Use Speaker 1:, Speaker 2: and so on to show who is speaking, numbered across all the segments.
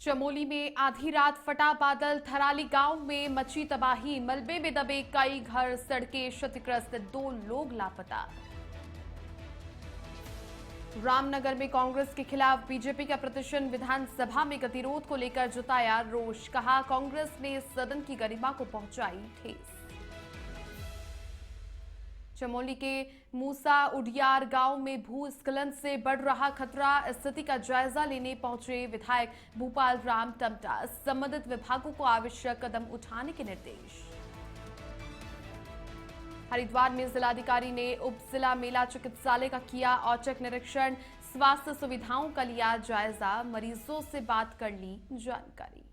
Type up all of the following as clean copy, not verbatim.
Speaker 1: चमोली में आधी रात फटा बादल, थराली गांव में मची तबाही, मलबे में दबे कई घर, सड़कें क्षतिग्रस्त, 2 लोग लापता। रामनगर में कांग्रेस के खिलाफ बीजेपी का प्रदर्शन, विधानसभा में गतिरोध को लेकर जताया रोष, कहा कांग्रेस ने सदन की गरिमा को पहुंचाई ठेस। चमोली के मूसा उडियार गांव में भूस्खलन से बढ़ रहा खतरा, स्थिति का जायजा लेने पहुंचे विधायक भूपाल राम टमटा, संबंधित विभागों को आवश्यक कदम उठाने के निर्देश। हरिद्वार में जिलाधिकारी ने उप जिला मेला चिकित्सालय का किया औचक निरीक्षण, स्वास्थ्य सुविधाओं का लिया जायजा, मरीजों से बात कर ली जानकारी।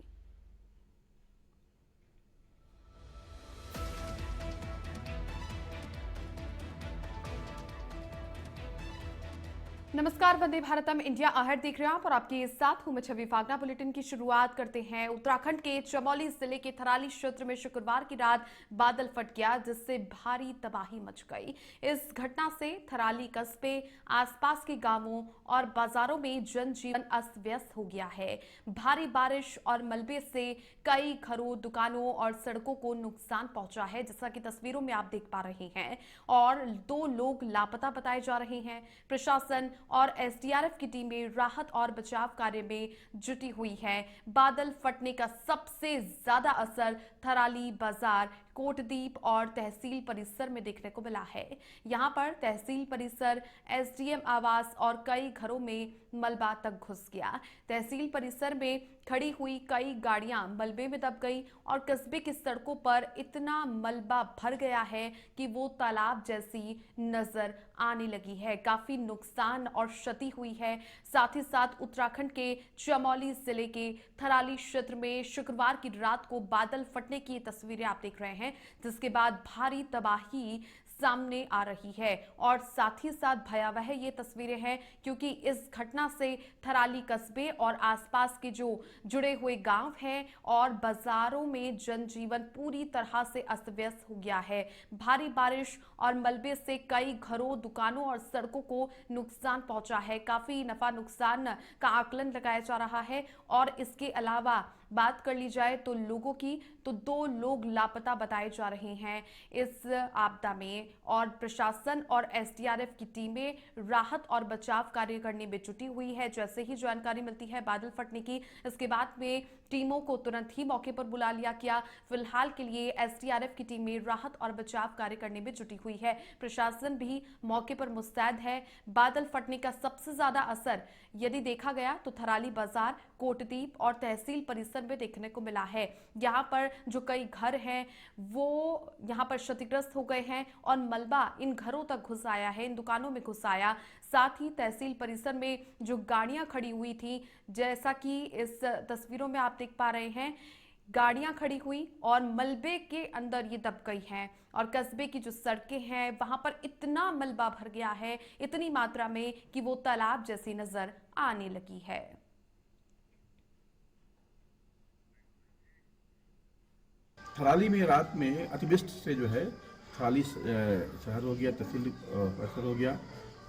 Speaker 1: नमस्कार, वंदे भारतम इंडिया आहट देख रहे हैं आप और आपके साथ हूं मैं छवि फागना। बुलेटिन की शुरुआत करते हैं। उत्तराखंड के चमोली जिले के थराली क्षेत्र में शुक्रवार की रात बादल फट गया, जिससे भारी तबाही मच गई। इस घटना से थराली कस्बे, आसपास के गांवों और बाजारों में जनजीवन अस्त व्यस्त हो गया है। भारी बारिश और मलबे से कई घरों, दुकानों और सड़कों को नुकसान पहुंचा है, जैसा कि तस्वीरों में आप देख पा रहे हैं, और 2 लोग लापता बताए जा रहे हैं। प्रशासन और एसडीआरएफ की टीमें राहत और बचाव कार्य में जुटी हुई है। बादल फटने का सबसे ज्यादा असर थराली बाजार, कोटदीप और तहसील परिसर में देखने को मिला है। यहां पर तहसील परिसर, एसडीएम आवास और कई घरों में मलबा तक घुस गया। तहसील परिसर में खड़ी हुई कई गाड़ियां मलबे में दब गई और कस्बे की सड़कों पर इतना मलबा भर गया है कि वो तालाब जैसी नजर आने लगी है। काफी नुकसान और क्षति हुई है। साथ ही साथ उत्तराखंड के चमोली जिले के थराली क्षेत्र में शुक्रवार की रात को बादल फटने की तस्वीरें आप देख रहे हैं, जिसके बाद भारी तबाही सामने आ रही है। और साथ ही साथ भयावह ये तस्वीरें हैं, क्योंकि इस घटना से थराली कस्बे और आसपास के जो जुड़े हुए गांव हैं और बाजारों में जनजीवन पूरी तरह से अस्त व्यस्त हो गया है। भारी बारिश और मलबे से कई घरों, दुकानों और सड़कों को नुकसान पहुंचा है। काफी नफा नुकसान का आकलन लगाया जा रहा है। और इसके अलावा बात कर ली जाए तो लोगों की, तो 2 लोग लापता बताए जा रहे हैं इस आपदा में। और प्रशासन और एसडीआरएफ की टीमें राहत और बचाव कार्य करने में जुटी हुई है। जैसे ही जानकारी मिलती है बादल फटने की, इसके बाद में टीमों को तुरंत ही मौके पर बुला लिया गया। फिलहाल के लिए एसडीआरएफ की टीमें राहत और बचाव कार्य करने में जुटी हुई है। प्रशासन भी मौके पर मुस्तैद है। बादल फटने का सबसे ज्यादा असर यदि देखा गया तो थराली बाजार, कोटदीप और तहसील परिसर में देखने को मिला है। यहाँ पर जो कई घर हैं वो यहाँ पर क्षतिग्रस्त हो गए हैं और मलबा इन घरों तक घुस आया है, इन दुकानों में घुस आया। साथ ही तहसील परिसर में जो गाड़ियां खड़ी हुई थी, जैसा कि इस तस्वीरों में आप देख पा रहे हैं, गाड़ियां खड़ी हुई और मलबे के अंदर ये दब गई हैं। और कस्बे की जो सड़कें हैं वहां पर इतना मलबा भर गया है, इतनी मात्रा में, कि वो तालाब जैसी नजर आने लगी है।
Speaker 2: थराली में रात में अतिवृष्टि से जो है थराली शहर हो गया, तहसील परिसर हो गया,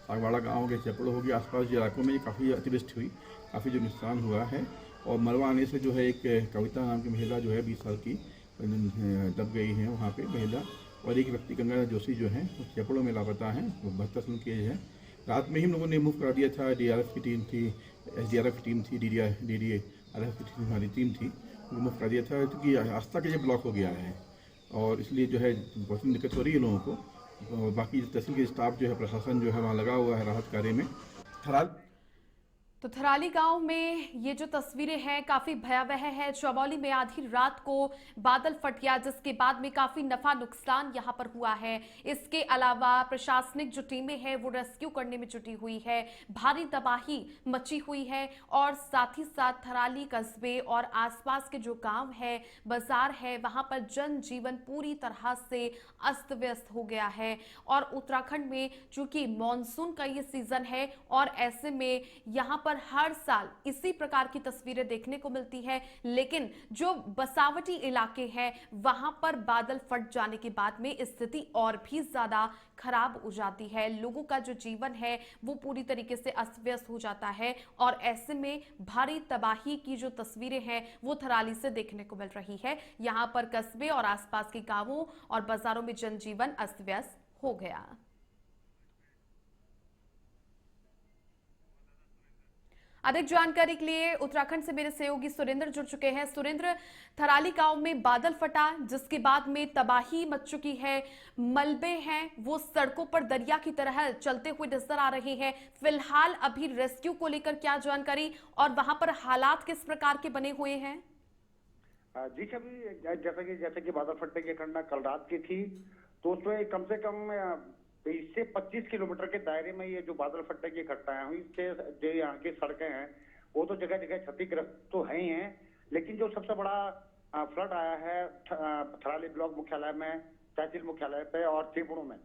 Speaker 2: सागवाड़ा गांव के चपड़ो हो गया, आसपास के इलाकों में काफ़ी अतिवृष्टि हुई, काफ़ी जो नुकसान हुआ है। और मलबा आने से जो है एक कविता नाम की महिला जो है 20 साल की दब गई है वहाँ पे महिला, और एक व्यक्ति गंगा जोशी जो है चपड़ों में लापता है, वो 72 साल की एज है। रात में ही हम लोगों ने मूव करा दिया था। डीआरएफ की टीम थी, एसडीआरएफ की टीम थी, डीडीआरएफ की हमारी टीम थी, उनको मूव करा दिया था, क्योंकि रास्ता के लिए ब्लॉक हो गया है और इसलिए जो है बहुत दिक्कत हो रही है लोगों को। और बाकी तहसील के स्टाफ जो है, प्रशासन जो है वहाँ लगा हुआ है राहत कार्य में।
Speaker 1: तो थराली गांव में ये जो तस्वीरें हैं काफी भयावह है। चमोली में आधी रात को बादल फट गया, जिसके बाद में काफी नफा नुकसान यहां पर हुआ है। इसके अलावा प्रशासनिक जो टीमें हैं वो रेस्क्यू करने में जुटी हुई है। भारी तबाही मची हुई है और साथ ही साथ थराली कस्बे और आसपास के जो गांव है, बाजार है, वहां पर जनजीवन पूरी तरह से अस्त व्यस्त हो गया है। और उत्तराखंड में चूंकि मानसून का ये सीजन है और ऐसे में यहाँ पर हर साल इसी प्रकार की तस्वीरें देखने को मिलती है, लेकिन जो बसावटी इलाके हैं वहां पर बादल फट जाने के बाद में स्थिति और भी ज्यादा खराब हो जाती है। लोगों का जो जीवन है वो पूरी तरीके से अस्त व्यस्त हो जाता है और ऐसे में भारी तबाही की जो तस्वीरें हैं वो थराली से देखने को मिल रही है। यहां पर कस्बे और आसपास के गांवों और बाजारों में जनजीवन अस्त व्यस्त हो गया। अधिक जानकारी के लिए उत्तराखंड से मेरे सहयोगी सुरेंद्र जुड़ चुके हैं। सुरेंद्र, थराली गांव में बादल फटा जिसके बाद में तबाही मच चुकी है, मलबे हैं वो सड़कों पर दरिया की तरह चलते हुए नजर आ रहे हैं। फिलहाल अभी रेस्क्यू को लेकर क्या जानकारी और वहां पर हालात किस प्रकार के बने हुए हैं?
Speaker 3: जी छवि, जैसे कि बादल फटने की घटना कल रात की थी, तो उसमें कम से कम 20 से 25 किलोमीटर के दायरे में ये जो बादल फटने की घटनाएं हुई, इससे जो यहाँ की सड़कें हैं वो तो जगह जगह क्षतिग्रस्त तो है ही हैं, लेकिन जो सबसे बड़ा फ्लड आया है थराली ब्लॉक मुख्यालय में, तहसील मुख्यालय पे और त्रिपुरा में,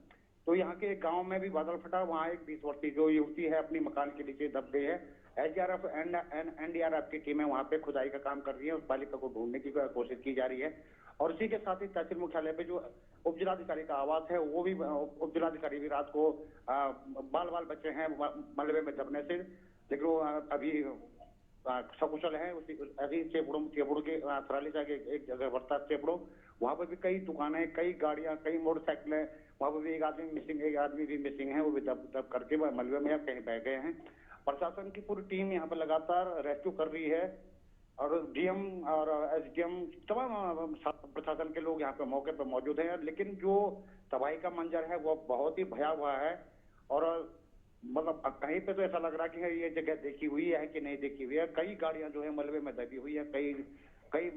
Speaker 3: तो यहाँ के एक गांव में भी बादल फटा। वहाँ एक 20 वर्षीय जो युवती है अपनी मकान के नीचे दब गई है। एसडीआरएफ एनडीआरएफ की टीमें वहाँ पे खुदाई का काम कर रही है, उस बालिका को ढूंढने की कोशिश की जा रही है। और इसी के साथ ही तहसील मुख्यालय पे जो उप जिलाधिकारी का आवास है, वो भी उप जिलाधिकारी भी रात को बाल बच्चे हैं मलबे में दबने से, लेकिन वो अभी सकुशल है। अभी चेपड़ो के थराली जाके एक जगह बढ़ता है चेपड़ो, वहाँ पर भी कई दुकानें, कई गाड़ियां, कई मोटरसाइकिलें, वहाँ पर भी एक आदमी भी मिसिंग है, वो भी दब करके मलबे में या कहीं बह गए हैं। प्रशासन की पूरी टीम यहाँ पर लगातार रेस्क्यू कर रही है और डीएम और एसडीएम तमाम प्रशासन के लोग यहाँ पे मौके पर मौजूद हैं, लेकिन जो तबाही का मंजर है वो बहुत ही भयावह है। और मतलब कहीं पे तो ऐसा लग रहा है कि ये जगह देखी हुई है कि नहीं देखी हुई है। कई गाड़ियां जो है मलबे में दबी हुई है, कई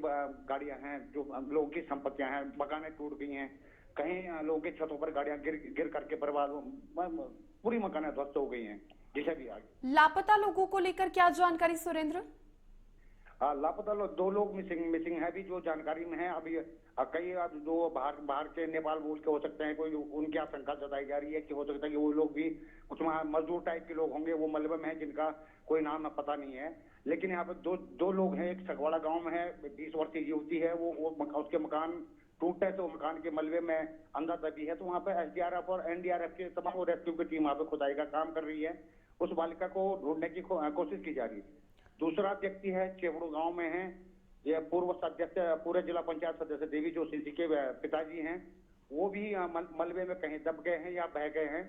Speaker 3: गाड़ियां हैं जो लोगों की संपत्तियां हैं, मकानें टूट गई हैं, कहीं लोगों की छतों पर गाड़ियां गिर करके बर्बाद, पूरी मकानें ध्वस्त हो गई हैं। जैसे भी आगे
Speaker 1: लापता लोगों को लेकर क्या जानकारी सुरेंद्र?
Speaker 3: लापता दो लोग मिसिंग है भी जो जानकारी में है। अभी कई जो बाहर के नेपाल मूल के हो सकते हैं, कोई उनकी आशंका जताई जा रही है कि हो सकता है कि वो लोग भी कुछ मजदूर टाइप के लोग होंगे, वो मलबे में है जिनका कोई नाम पता नहीं है। लेकिन यहाँ पे दो लोग हैं। एक सगवाड़ा गांव में है, 20 वर्षीय युवती है, वो उसके मकान टूटे तो मकान के मलबे में अंदर दबी है, तो वहाँ पे एसडीआरएफ और एनडीआरएफ के तमाम रेस्क्यू की टीम वहाँ पे खुदाई का काम कर रही है। उस बालिका को ढूंढने की कोशिश की जा रही है। दूसरा व्यक्ति है चेपड़ो गांव में है, ये पूर्व सदस्य, पूरे जिला पंचायत सदस्य देवी जोशी जी के पिताजी हैं, वो भी मलबे में कहीं दब गए हैं या बह गए हैं।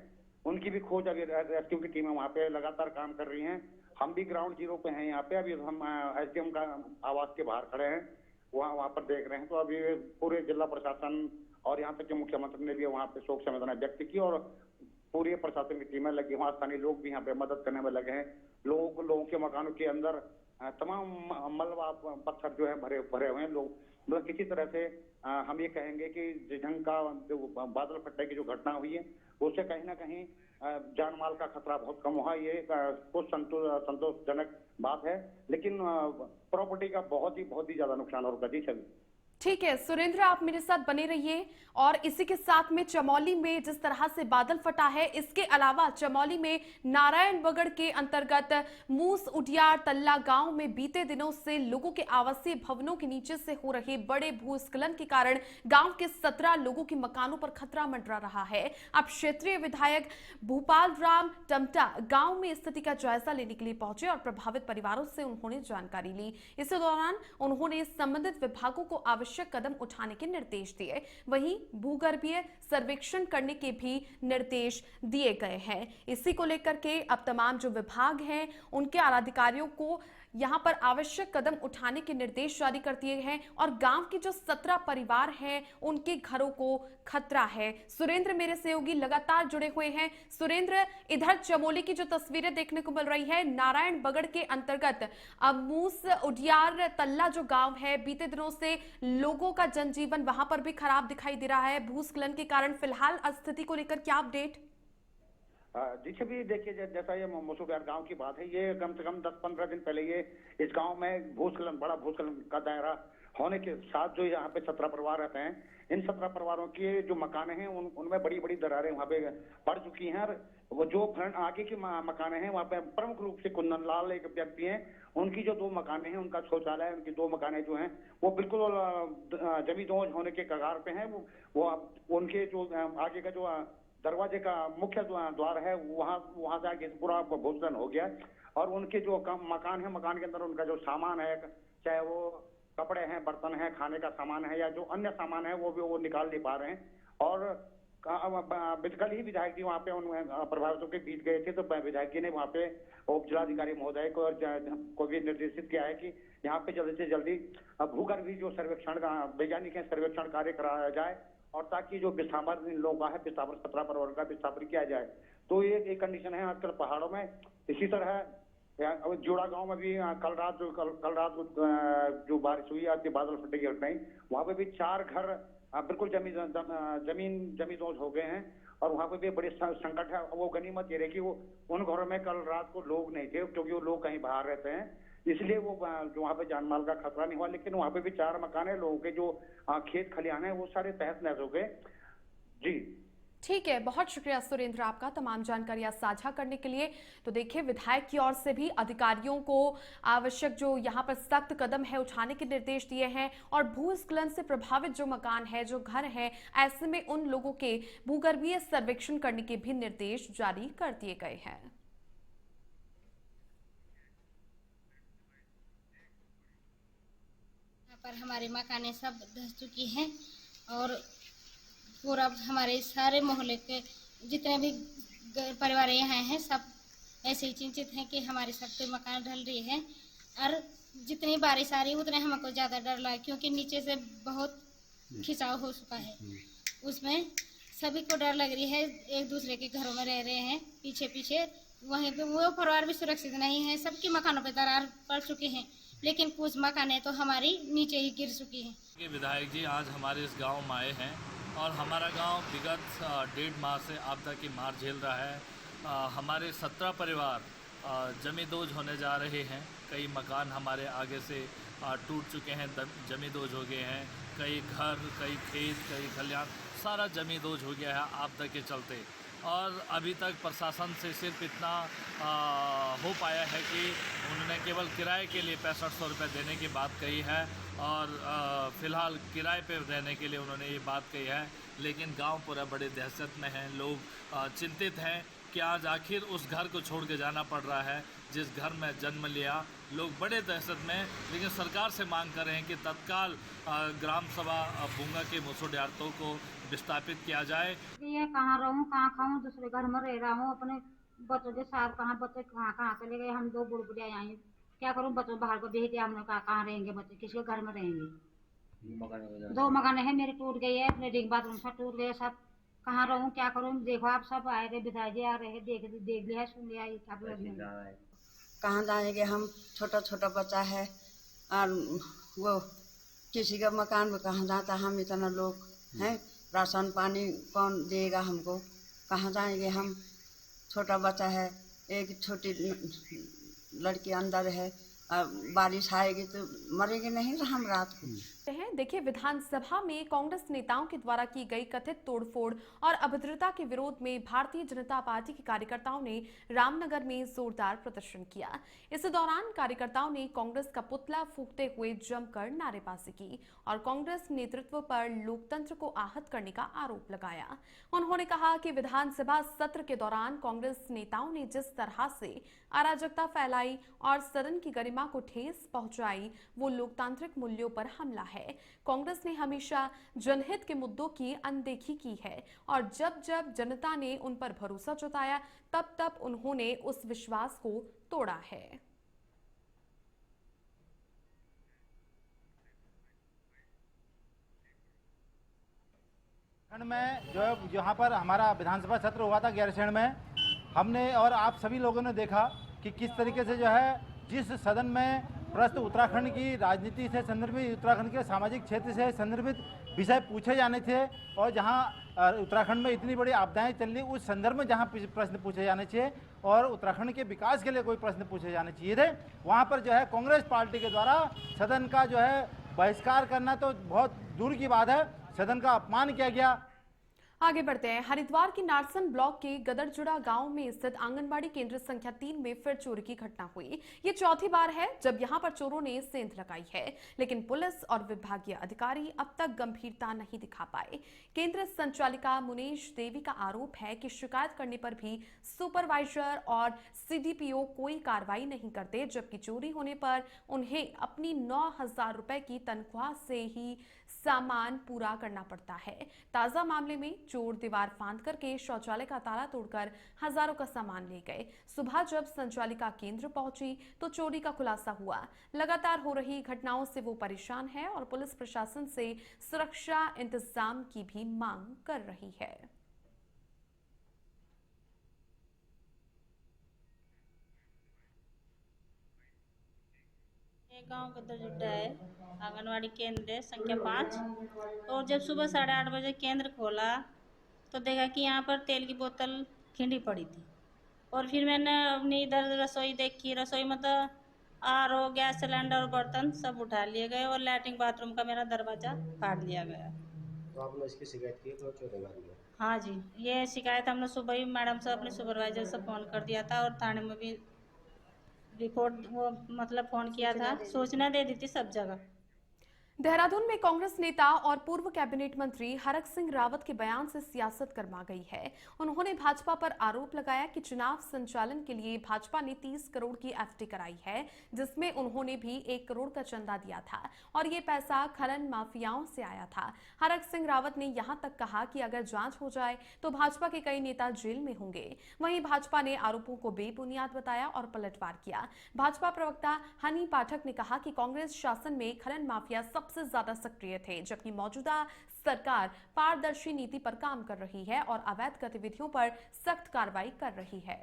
Speaker 3: उनकी भी खोज अभी रेस्क्यू की टीमें वहाँ पे लगातार काम कर रही हैं। हम भी ग्राउंड जीरो पे हैं यहाँ पे। अभी हम एसडीएम का आवास के बाहर खड़े हैं, वहाँ पर देख रहे हैं। तो अभी पूरे जिला प्रशासन और यहाँ तक के मुख्यमंत्री ने भी वहाँ पे शोक संवेदना व्यक्त की और पूरी प्रशासन की टीमें लगी, वहाँ स्थानीय लोग भी यहाँ पे मदद करने में लगे हैं। लोगों के मकानों के अंदर तमाम मलबा पत्थर जो है भरे हुए हैं। लोग मतलब किसी तरह से हम ये कहेंगे कि जिस ढंग का जो बादल फटने की जो घटना हुई है उससे कहीं ना कहीं जान माल का खतरा बहुत कम हुआ। ये कुछ संतोषजनक बात है, लेकिन प्रॉपर्टी का बहुत ही ज्यादा नुकसान होगा। जी चलिए,
Speaker 1: ठीक है सुरेंद्र, आप मेरे साथ बने रहिए। और इसी के साथ में चमोली में जिस तरह से बादल फटा है, इसके अलावा चमोली में नारायणबगड़ के अंतर्गत मूस उटियार तल्ला गांव में बीते दिनों से लोगों के आवासीय भवनों के नीचे से हो रहे बड़े भूस्खलन के कारण गांव के 17 लोगों के मकानों पर खतरा मंडरा रहा है। अब क्षेत्रीय विधायक भूपाल राम टमटा गांव में स्थिति का जायजा लेने के लिए पहुंचे और प्रभावित परिवारों से उन्होंने जानकारी ली। इस दौरान उन्होंने संबंधित विभागों को आवश्यक कदम उठाने के निर्देश दिए। वहीं भूगर्भीय सर्वेक्षण करने के भी निर्देश दिए गए हैं। इसी को लेकर के अब तमाम जो विभाग हैं उनके आलाधिकारियों को यहां पर आवश्यक कदम उठाने के निर्देश जारी कर दिए हैं और गांव के जो 17 परिवार हैं उनके घरों को खतरा है। सुरेंद्र मेरे सहयोगी लगातार जुड़े हुए हैं। सुरेंद्र, इधर चमोली की जो तस्वीरें देखने को मिल रही है, नारायणबगड़ के अंतर्गत मूस उडियार तल्ला जो गांव है, बीते दिनों से लोगों का जनजीवन वहां पर भी खराब दिखाई दे रहा है भूस्खलन के कारण। फिलहाल स्थिति को लेकर क्या अपडेट?
Speaker 3: जी छवि, देखिए जैसा ये मूसुडियार गांव की बात है, ये कम से कम 10-15 दिन पहले ये इस गांव में बड़ा भूस्खलन का दायरा होने के साथ जो यहाँ पे 17 परिवार रहते हैं, इन 17 परिवारों के जो मकान हैं उनमें बड़ी बड़ी दरारें वहाँ पे पड़ चुकी हैं। और वो जो फ्रंट आगे के मकान हैं वहाँ पे प्रमुख रूप से कुंदन लाल एक व्यक्ति हैं, उनकी जो 2 मकान हैं, उनका शौचालय, उनकी 2 मकान जो हैं वो बिल्कुल जमींदोज होने के कगार पे हैं। वो उनके जो आगे का जो दरवाजे का मुख्य द्वार है वहां से आगे पूरा भूस्खलन हो गया। और उनके जो मकान है, मकान के अंदर उनका जो सामान है, चाहे वो कपड़े हैं, बर्तन है, खाने का सामान है या जो अन्य सामान है वो निकाल नहीं पा रहे हैं। और कल ही विधायक जी वहाँ पे उन प्रभावितों के बीच गए थे, तो विधायक जी ने वहाँ पे उप जिलाधिकारी महोदय को भी निर्देशित किया है कि यहाँ पे जल्दी से जल्दी भूगर्भीय जो सर्वेक्षण का वैज्ञानिक सर्वेक्षण कार्य कराया जाए और ताकि जो विस्थापन इन लोगों का है, विस्थापन 17 परिवारों का विस्थापन किया जाए। तो ये एक कंडीशन है आजकल पहाड़ों में। इसी तरह जोड़ा गांव में भी कल रात जो बारिश हुई, आज बादल फटे की घटनाएं, वहाँ पे भी 4 घर बिल्कुल जमींदोज हो गए हैं। और वहाँ पे भी बड़े संकट है। वो गनीमत ये रही कि वो उन घरों में कल रात को लोग नहीं थे, क्योंकि वो लोग कहीं बाहर रहते हैं, इसलिए वो जो वहाँ पे जान माल का खतरा नहीं हुआ। लेकिन वहाँ पे भी 4 मकान है, लोगों के जो खेत खलिहान है वो सारे तहस नहस हो गए। जी
Speaker 1: ठीक है, बहुत शुक्रिया सुरेंद्र आपका तमाम जानकारियां साझा करने के लिए। तो देखिए, विधायक की ओर से भी अधिकारियों को आवश्यक जो यहाँ पर सख्त कदम है उठाने के निर्देश दिए हैं और भूस्खलन से प्रभावित जो मकान है, जो घर है, ऐसे में उन लोगों के भूगर्भीय सर्वेक्षण करने के भी निर्देश जारी कर दिए गए हैं।
Speaker 4: यहाँ पर हमारे मकानें सब धस चुकी हैं और पूरा हमारे सारे मोहल्ले के जितने भी परिवार यहाँ हैं सब ऐसे ही चिंतित हैं कि हमारे सब पे मकान ढल रही है। और जितनी बारिश आ रही है उतने हमको ज़्यादा डर लगा, क्योंकि नीचे से बहुत खिंचाव हो चुका है, उसमें सभी को डर लग रही है। एक दूसरे के घरों में रह रहे हैं पीछे पीछे, वहीं पे वो परिवार भी सुरक्षित नहीं है। सबके मकानों पे दरार पड़ चुके हैं, लेकिन कुछ मकानें तो हमारी नीचे ही गिर चुकी हैं।
Speaker 5: विधायक जी आज हमारे इस गांव में आए हैं और हमारा गांव विगत 1.5 माह से आपदा की मार झेल रहा है। हमारे 17 परिवार जमींदोज होने जा रहे हैं। कई मकान हमारे आगे से टूट चुके हैं, जमींदोज हो गए हैं। कई घर, कई खेत, कई खलिहान, सारा जमींदोज हो गया है आपदा के चलते। और अभी तक प्रशासन से सिर्फ इतना हो पाया है कि उन्होंने केवल किराए के लिए 6500 रुपये देने की बात कही है और फ़िलहाल किराए पे रहने के लिए उन्होंने ये बात कही है। लेकिन गांव पूरा बड़े दहशत में है, लोग चिंतित हैं कि आज आखिर उस घर को छोड़ के जाना पड़ रहा है जिस घर में जन्म लिया। लोग बड़े दहशत में, लेकिन सरकार से मांग कर रहे हैं कि तत्काल ग्राम सभा भूंगा के मुसोडियार्तों को विस्थापित किया जाए।
Speaker 6: ये कहाँ रहूँ, कहाँ खाऊँ, दूसरे घर में रह रहा हूँ, अपने बच्चों के साथ बच्चे कहाँ चले गए। हम 2 बुढ़ बुढ़िया आए, क्या करूँ, बच्चों बाहर को भेज दिया। हम लोग कहाँ रहेंगे, बच्चे किसके घर में रहेंगे। 2 मकान है मेरे, टूट गई है, लेटरिन बाथरूम सब टूट गए, सब कहाँ रहूँ, क्या करूँ। देखो आप सब आए थे, विधायक जी आ रहे हैं, देख लिया, सुन लिया।
Speaker 7: कहाँ जाएंगे हम, छोटा छोटा बच्चा है और वो किसी का मकान में कहाँ जाता। हम इतना लोग हैं, राशन पानी कौन देगा हमको, कहाँ जाएंगे हम। छोटा बच्चा है, एक छोटी लड़की अंदर है, बारिश आएगी तो मरेंगे नहीं हम रात को।
Speaker 1: देखिए, विधानसभा में कांग्रेस नेताओं के द्वारा की गई कथित तोड़फोड़ और अभद्रता के विरोध में भारतीय जनता पार्टी के कार्यकर्ताओं ने रामनगर में जोरदार प्रदर्शन किया। इस दौरान कार्यकर्ताओं ने कांग्रेस का पुतला फूंकते हुए जमकर नारेबाजी की और कांग्रेस नेतृत्व पर लोकतंत्र को आहत करने का आरोप लगाया। उन्होंने कहा कि विधानसभा सत्र के दौरान कांग्रेस नेताओं ने जिस तरह से अराजकता फैलाई और सदन की गरिमा को ठेस पहुंचाई, वो लोकतांत्रिक मूल्यों पर हमला है। कांग्रेस ने हमेशा जनहित के मुद्दों की अनदेखी की है और जब जब जनता ने उन पर भरोसा जताया तब तब उन्होंने उस विश्वास को तोड़ा है।
Speaker 8: में जो है यहाँ पर हमारा विधानसभा सत्र हुआ था गैरसैंण में, हमने और आप सभी लोगों ने देखा कि किस तरीके से जो है जिस सदन में प्रस्तुत उत्तराखंड की राजनीति से संदर्भित, उत्तराखंड के सामाजिक क्षेत्र से संदर्भित विषय पूछे जाने थे और जहां उत्तराखंड में इतनी बड़ी आपदाएं चल रही, उस संदर्भ में जहां प्रश्न पूछे जाने चाहिए और उत्तराखंड के विकास के लिए कोई प्रश्न पूछे जाने चाहिए थे, वहां पर जो है कांग्रेस पार्टी के द्वारा सदन का जो है बहिष्कार करना तो बहुत दूर की बात है, सदन का अपमान किया गया।
Speaker 1: आगे बढ़ते हैं। हरिद्वार की नारसन ब्लॉक के गदरजुड़ा गांव में स्थित आंगनबाड़ी केंद्र संख्या 3 में फिर चोरी की घटना हुई। ये चौथी बार है जब यहां पर चोरों ने सेंध लगाई है, लेकिन पुलिस और विभागीय अधिकारी अब तक गंभीरता नहीं दिखा पाए। केंद्र संचालिका मुनेश देवी का आरोप है कि शिकायत करने पर भी सुपरवाइजर और सीडीपीओ कोई कार्रवाई नहीं करते, जबकि चोरी होने पर उन्हें अपनी 9,000 रुपए की तनख्वाह से ही सामान पूरा करना पड़ता है। ताजा मामले में चोर दीवार फांद करके शौचालय का ताला तोड़कर हजारों का सामान ले गए। सुबह जब संचालिका केंद्र पहुंची तो चोरी का खुलासा हुआ। लगातार हो रही घटनाओं से वो परेशान है और पुलिस प्रशासन से सुरक्षा इंतजाम की भी मांग कर रही है।
Speaker 9: गांव गदरजुड्डा है, आंगनवाड़ी केंद्र है संख्या 5। और जब सुबह 8:30 बजे केंद्र खोला तो देखा कि यहाँ पर तेल की बोतल खिंडी पड़ी थी। और फिर मैंने अपनी इधर रसोई देखी, रसोई में तो आरओ, गैस सिलेंडर और बर्तन सब उठा लिए गए और लैट्रिन बाथरूम का मेरा दरवाजा फाड़ लिया गया।
Speaker 10: तो आपने इसकी शिकायत की तो चौथी बार में?
Speaker 9: हाँ जी, ये शिकायत हमने सुबह ही मैडम से, अपने सुपरवाइजर से फ़ोन कर दिया था और थाने में भी रिपोर्ट फ़ोन किया था, सूचना दे दी थी सब जगह।
Speaker 1: देहरादून में कांग्रेस नेता और पूर्व कैबिनेट मंत्री हरक सिंह रावत के बयान से सियासत गरमा गई है। उन्होंने भाजपा पर आरोप लगाया कि चुनाव संचालन के लिए भाजपा ने 30 करोड़ की एफडी कराई है, जिसमें उन्होंने भी 1 करोड़ का चंदा दिया था और ये पैसा खनन माफियाओं से आया था। हरक सिंह रावत ने यहां तक कहा कि अगर जांच हो जाए तो भाजपा के कई नेता जेल में होंगे। वहीं भाजपा ने आरोपों को बेबुनियाद बताया और पलटवार किया। भाजपा प्रवक्ता हनी पाठक ने कहा कि कांग्रेस शासन में खनन माफिया सबसे ज्यादा सक्रिय थे, जबकि मौजूदा सरकार पारदर्शी नीति पर काम कर रही है और अवैध गतिविधियों पर सख्त कार्रवाई कर रही है।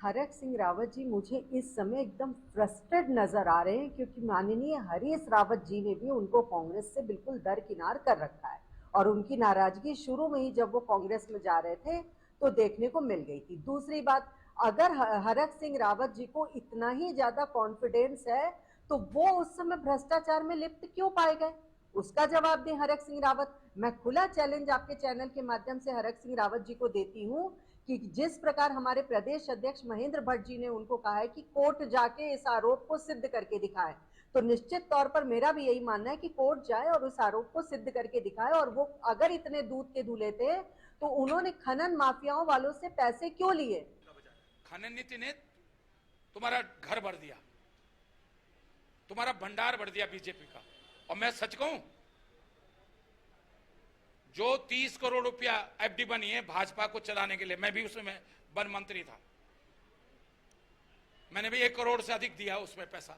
Speaker 11: हरक सिंह रावत जी मुझे इस समय एकदम फ्रस्ट्रेट नजर आ रहे हैं, क्योंकि माननीय हरीश रावत जी ने भी उनको कांग्रेस से बिल्कुल दरकिनार कर रखा है और उनकी नाराजगी शुरू में ही जब वो कांग्रेस में जा रहे थे तो देखने को मिल गई थी। दूसरी बात, अगर हरक सिंह रावत जी को इतना ही ज्यादा कॉन्फिडेंस है तो वो उस समय भ्रष्टाचार में लिप्त क्यों पाए गए, उसका जवाब दें हरक सिंह रावत। मैं खुला चैलेंज आपके चैनल के माध्यम से हरक सिंह रावत जी को देती हूँ कि जिस प्रकार हमारे प्रदेश अध्यक्ष महेंद्र भट्ट जी ने उनको कहा है कि कोर्ट जाके इस आरोप को सिद्ध करके दिखाएं, तो निश्चित तौर पर मेरा भी यही मानना है कि कोर्ट जाए और उस आरोप को सिद्ध करके दिखाए। और वो अगर इतने दूध के धुले थे तो उन्होंने खनन माफियाओं वालों से पैसे क्यों लिए?
Speaker 12: खनन नीति ने तुम्हारा घर भर दिया, तुम्हारा भंडार भर दिया बीजेपी का। और मैं सच कहूं, जो 30 करोड़ रुपया एफडी बनी है भाजपा को चलाने के लिए, मैं भी उसमें वन मंत्री था, मैंने भी 1 करोड़ से अधिक दिया उसमें पैसा,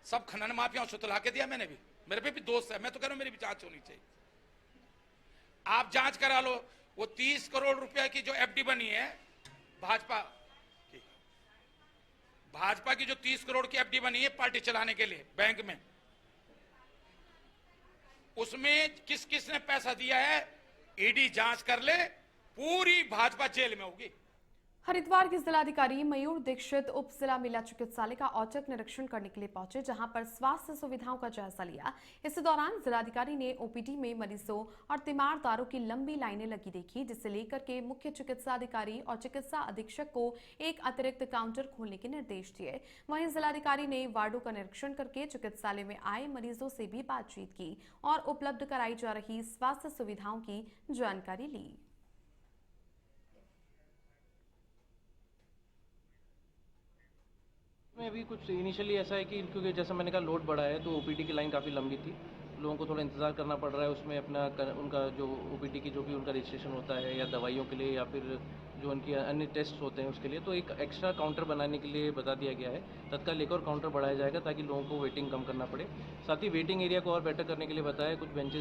Speaker 12: सब खनन माफियाओं से तुला के दिया मैंने भी। मेरे पे भी दोस्त है, मैं तो कह रहा हूं मेरी भी जांच होनी चाहिए। आप जांच करा लो, वो 30 करोड़ रुपया की जो एफडी बनी है भाजपा की जो 30 करोड़ की एफडी बनी है पार्टी चलाने के लिए बैंक में, उसमें किस किस ने पैसा दिया है ईडी जांच कर ले, पूरी भाजपा जेल में होगी।
Speaker 1: हरिद्वार के जिलाधिकारी मयूर दीक्षित उप जिला महिला चिकित्सालय का औचक निरीक्षण करने के लिए पहुंचे, जहां पर स्वास्थ्य सुविधाओं का जायजा लिया। इस दौरान जिलाधिकारी ने ओपीडी में मरीजों और तीमारदारों की लंबी लाइनें लगी देखी, जिसे लेकर के मुख्य चिकित्सा अधिकारी और चिकित्सा अधीक्षक को एक अतिरिक्त काउंटर खोलने के निर्देश दिए। वहीं जिलाधिकारी ने वार्डों का निरीक्षण करके चिकित्सालय में आए मरीजों से भी बातचीत की और उपलब्ध कराई जा रही स्वास्थ्य सुविधाओं की जानकारी ली।
Speaker 13: में भी कुछ इनिशियली ऐसा है कि क्योंकि जैसा मैंने कहा लोड बढ़ा है तो ओपीडी की लाइन काफ़ी लंबी थी, लोगों को थोड़ा इंतज़ार करना पड़ रहा है उसमें अपना उनका जो ओपीडी की जो भी उनका रजिस्ट्रेशन होता है या दवाइयों के लिए या फिर जो उनकी अन्य टेस्ट होते हैं उसके लिए, तो एक एक्स्ट्रा काउंटर बनाने के लिए बता दिया गया है। तत्काल एक और काउंटर बढ़ाया जाएगा ताकि लोगों को वेटिंग कम करना पड़े। साथ ही वेटिंग एरिया को और बेटर करने के लिए बताया, कुछ बेंचेस